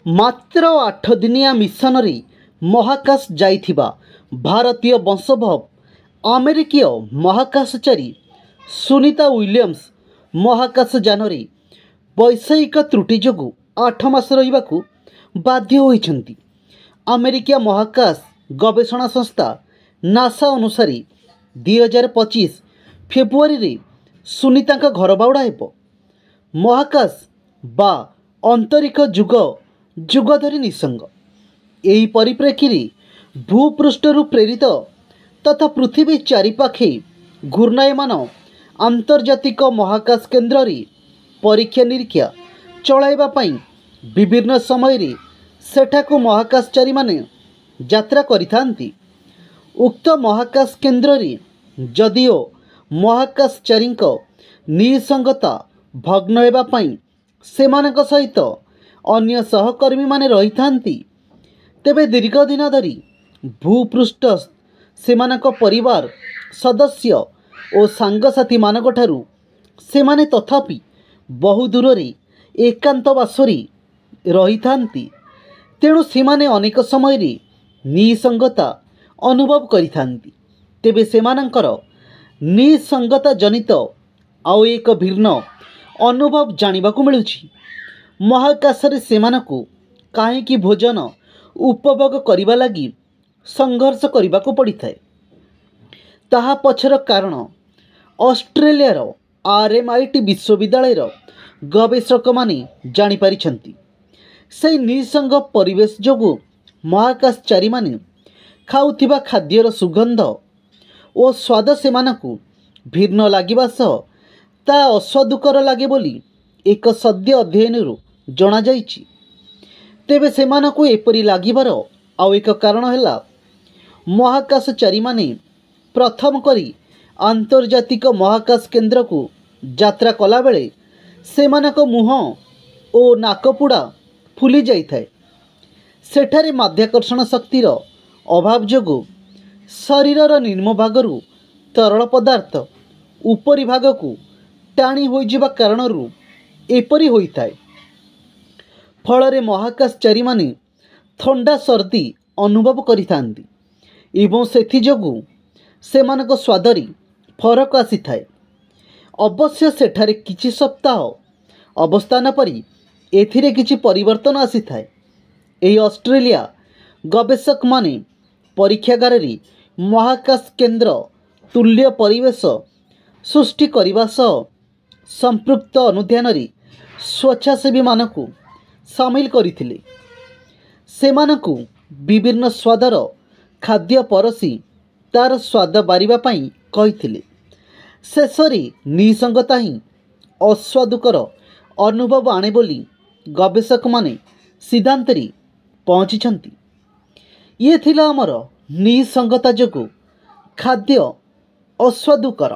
मात्र 8 दिनिया मिशन रे महाकाश जाइथिबा भारतीय वंशोद्भव अमेरिकीय महाकाशचारी सुनीता विलियम्स महाकाश यान रे वैषयिक त्रुटि जोगु 8 मास रहिबाकु बाध्य होइछन्ति। अमेरिका महाकाश गवेषणा संस्था नासा अनुसार 2025 फेब्रुआरी रे सुनीता घर बाउड़ा हेब। महाकाश बा अंतरिक्ष जुग जुग धरी निसंग एही परिप्रेक्षी रे भूपृष्ठरु प्रेरित तथा पृथ्वी चारिपाखे घूर्णायमान आंतर्जातिक महाकाश केन्द्र रे परीक्षा निरीक्षा चलाइबा पई विभिन्न समय रे सेठाकु महाकाशचारी माने यात्रा करिथांती। उक्त महाकाश केन्द्र रे जदिओ महाकाशचारीक निसंगता भग्न हेबा पई सेमानक सहित अन्य सहकर्मी माने रही थांती, तेबे दीर्घ दिन धरी भूपृष्ठ सेमानक परिवार सदस्य और सांगसाथी मानक ठारू सेमाने तथापि बहु दूर रे एकांतवासरे रही थांती। तेणु सेमाने अनेक समय रे निसंगता अनुभव करि थांती। तेबे सेमानकर निसंगता जनित आउ एक भिन्न अनुभव जानिबाकु मिलुछि। महाकाशरे सेमानकु काहेकि भोजन उपभोग करिबा लागि संघर्ष करिबाकु पड़िथाय, ताहा पछर कारण ऑस्ट्रेलियार RMIT विश्वविद्यालयर गवेषक माने जानि पारिछन्ति। से निसंग परिवेश जोगु महाकाशचारी माने खाउथिबा खाद्यर सुगंध और स्वाद सेमानकु भिन्न लागिबा सह ता अस्वादुकर लागे बोली एक सद्य अध्ययन जना जाइछि। तेबे सेमानकु एपरि लागिबार आउ एक कारण हैला महाकाशचारी माने प्रथम करी आंतर्जातिक महाकाश केन्द्र को यात्रा कला बेले सेमानक मुह और नाकपुड़ा फुली जाइथाय। सेठारे माध्याकर्षण शक्तिर अभाव जोगु शरीरर निम्न भागरु तरल पदार्थ उपरि भागकु टाणी होई जिबा कारणरु एपरि होइथाय। फलरे महाकाशचारी माने थंडा सर्दी अनुभव करिथांती एवं सेथि जोगु सेमानक स्वादरी फरक आसीथाय। अवश्य सेठारे किछि सप्ताह अवस्थान परी एथिरे किछि परिवर्तन आसीथाय। एही ऑस्ट्रेलिया गवेषक माने परीक्षागार रे महाकाश केन्द्र तुल्य परिवेश सृष्टि करिबा सह संपृक्त अनुध्यान रे स्वेच्छासेवी मानकु सामिल करिथिले। सेमानकु विभिन्न स्वादर खाद्य परसी तार स्वाद बारिबा पई कहिथिले। शेषरे निसंगता ही अस्वादुकर अनुभव आणे बोली गवेषक माने सिद्धांत रे पहुंचिछन्ति। ये थिला हमर निसंगता जोगु खाद्य अस्वादुकर।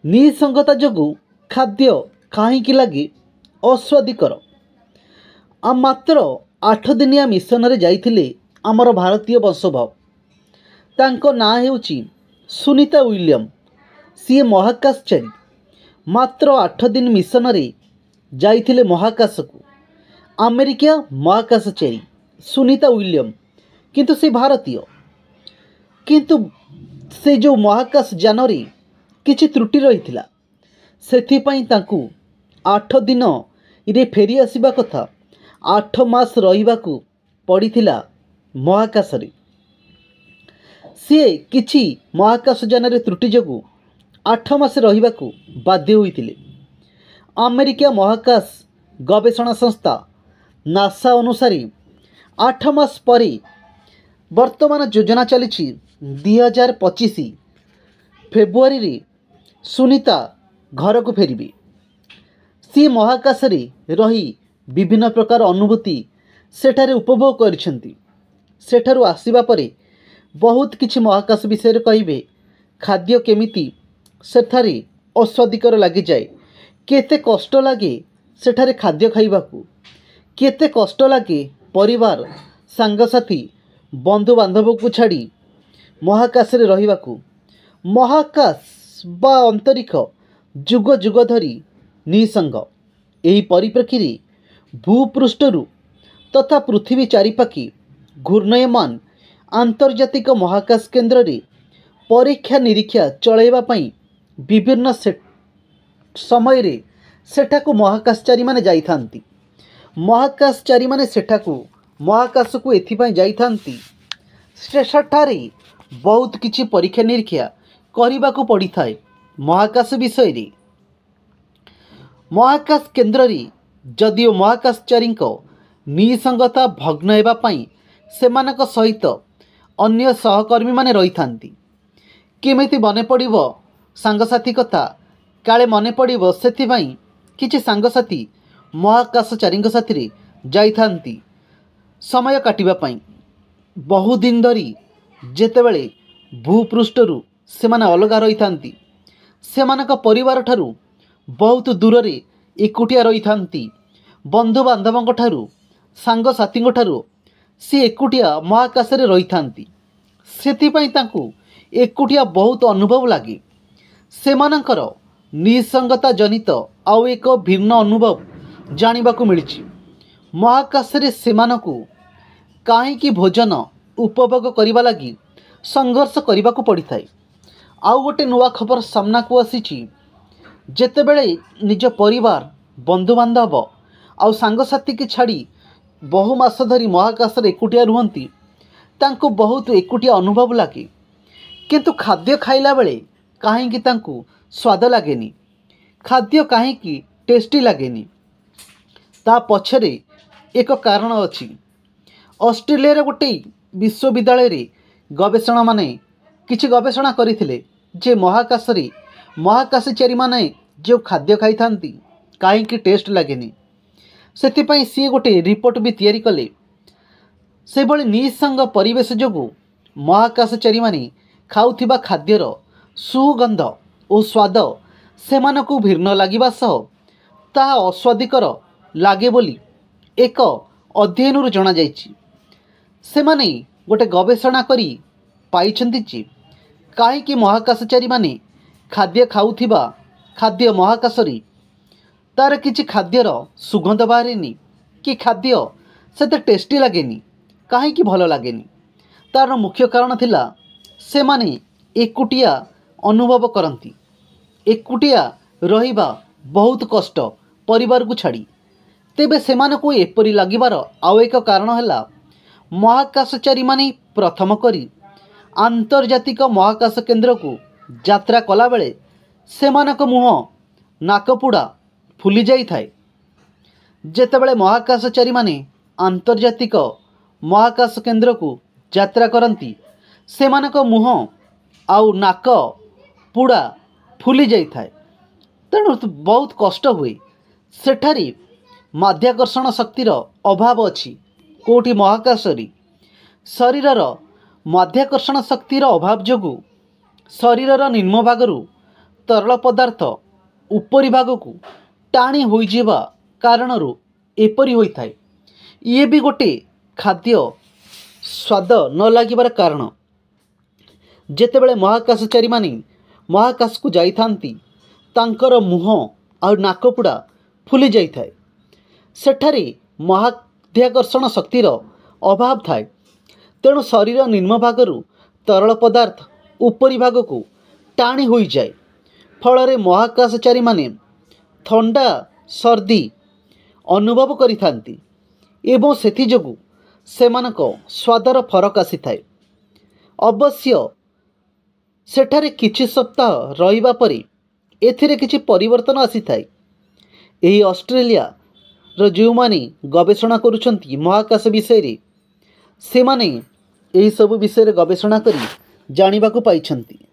निसंगता जोगु खाद्य काहीकि लागे अस्वादिकर। मात्र 8 दिनिया मिशन रे जाइथिले आमर भारतीय वंशोद्भव। तांको ना हेउची सुनीता विलियम। सी महाकाशचारी मात्र 8 दिन मिशन रे जाइथिले महाकाश को। अमेरिका महाकाशचारी सुनीता विलियम किंतु से भारतीय। किंतु से जो महाकाश यान रे किछि त्रुटि रहिथिला सेथिपई तांकु 8 दिन रे फेरी आसीबा कथा 8 मास रहिबाकु पड़िथिला महाकाश रे। सी किछि महाकाश यान रे त्रुटि जोगु 8 मास रहिबाकु बाध्य होइथिले। अमेरिका महाकाश गवेषणा संस्था नासा अनुसार 8 मास परे वर्तमान योजना चली 2025 फेब्रुआरी रे सुनीता घर को फेरिबे। सी महाकाश रे रही विभिन्न प्रकार अनुभूति सेठारे उपभोग करिसेंती। सेठारु आसीबा परे बहुत किछि महाकाश विषय कहिबे। खाद्य केमिति सेठारे अस्वादिकर लागि जाए, केते कष्ट लागे सेठारे खाद्य खाइबाकू, केते कष्ट लागे परिवार सांगसाथी बंधु बांधव को छाड़ी महाकाश रे रहिबाकू। महाकाश बा अंतरिक्ष जुग जुग धरी निसंग एही परिप्रेक्षी रे भूपृष्ठरु तथा पृथ्वी चारिपाखी घूर्णयमान आंतर्जातिक महाकाश केन्द्र रे परीक्षा निरीक्षा चलैवा पई विभिन्न समय रे सेठाकु महाकाशचारी माने जाइथांती। महाकाशचारी माने सेठाकु महाकाश को एथिपाई जाइथांती सेठारे बहुत किछि परीक्षा निरीक्षा करिबाकु पड़िथाए। महाकाश विषय रे महाकाश केन्द्र रे जदिओ महाकाशचारी निसंगता भग्न हेबा पई सेमानक सहित अन्य सहकर्मी माने रहिथांती। केमिति मने पड़िबो सांगसाथी कथा काले मने पड़िबो सेथिपाई किछि सांगसाथी महाकाशचारी साथी रे जाइथांती समय काटिबा पई। बहु दिन धरी जेतेबेले भूपृष्ठरू सेमाने अलगा रहिथांती सेमानक परिवार ठारू बहुत दूर रे एकुटिया रहिथांती। बंधु बांधवंक ठारू सांगसाथी ठारू सी एकुटिया महाकाश रे रहिथांती। सेथिपाई तांकू एकुटिया बहुत अनुभव लागे। सेमानकर निसंगता जनित आउ एक भिन्न अनुभव जानिबाकू मिलिछि। महाकाश रे सेमानकू काहेकि भोजन उपभोग करिबा लागि संघर्ष करिबाकू पड़िथाए। आउ गोटे नुआ खबर सामना को आसीछि जेतेबेले निज परिवार बंधु बांधव आउ सांगसाथी की छाड़ी बहु मास धरी महाकाश रे एकुटिया रुहंती तांको बहुत एकुटिया अनुभव लागे। किंतु खाद्य खाइला बेले काहेकि तांको स्वाद लागेनी, खाद्य काहेकि टेस्टी लागेनी। ता पछरे एक कारण अछि। ऑस्ट्रेलिया गोटे विश्वविद्यालय रे गवेषणा माने किछि गवेषणा करिथिले जे महाकाश रे महाकाशचारी माने जो खाद्य खाई थांती काहेकि टेस्ट लागेनी। सेथिपाई सी गोटे रिपोर्ट भी तैयारी कले। से भली निसंग परिवेश जोगु महाकाशचारी माने खाउथिबा खाद्यर सुगंध और स्वाद सेमानकु भिन्न लागिबा सह ताहा अस्वादिकर लागे बोली एक अध्ययन जना जाइछि। सेमाने गोटे गवेषणा करी पाइछन्ति जे काहेकि महाकाशचारी माने खाद्य खाउथिबा खाद्य महाकाश रे तार किछि खाद्यर सुगंध बाहरेनी कि खाद्य सेते टेस्टी लागेनी काहेकि भल लागेनी। तार मुख्य कारण थिला सेमाने एकुटिया अनुभव करती। एकुटिया रहिबा बहुत कष्ट परिवार को छाड़ी। तेबे सेमानकु एपरि लागिबार आउ एक कारण हैला महाकाशचारी माने प्रथम करी आंतर्जातिक महाकाश केन्द्र को यात्रा कला बेले सेमानक मुह नाकपुड़ा फुली जाई थाए। जेतेबेले महाकाशचारी माने आंतर्जातिक महाकाश केन्द्र को यात्रा करती सेमानक मुह आउ नाक पुड़ा फुली जाई थाए। तेणु बहुत कष्ट हुए। सेठारी माध्याकर्षण शक्तिर अभाव अछि। कोठी महाकाश रे शरीरर माध्याकर्षण शक्तिर अभाव जोगु शरीरर निम्न भागरू तरल पदार्थ उपरी भागकू टाणी होई जिबा कारणरू एपरि होई थाए। ये भी गोटे खाद्य स्वाद न लागिबार कारण। जेतेबेले महाकाशचारी माने महाकाश को जाइथांती तांकर मुह और नाकपुड़ा फुली जाई थाए। सेठारे माध्याकर्षण शक्तिर अभाव थाए। तेणु शरीर निम्न भागरू तरल पदार्थ उपरी भाग को टाणी होई जाए। फल महाकाशचारी माने थंडा सर्दी अनुभव करिथांती एवं सेथि जोगु सेमानक स्वादर फरक आसी थाए। अवश्य सेठारे किछि सप्ताह रहिबा परे एथिरे किछि परिवर्तन आसी थाए। एही ऑस्ट्रेलिया रो जो माने गवेषणा करुछंती महाकाश विषय रे सेमाने एही सब विषय रे गवेषणा करी जानिबाकू पाइछंती।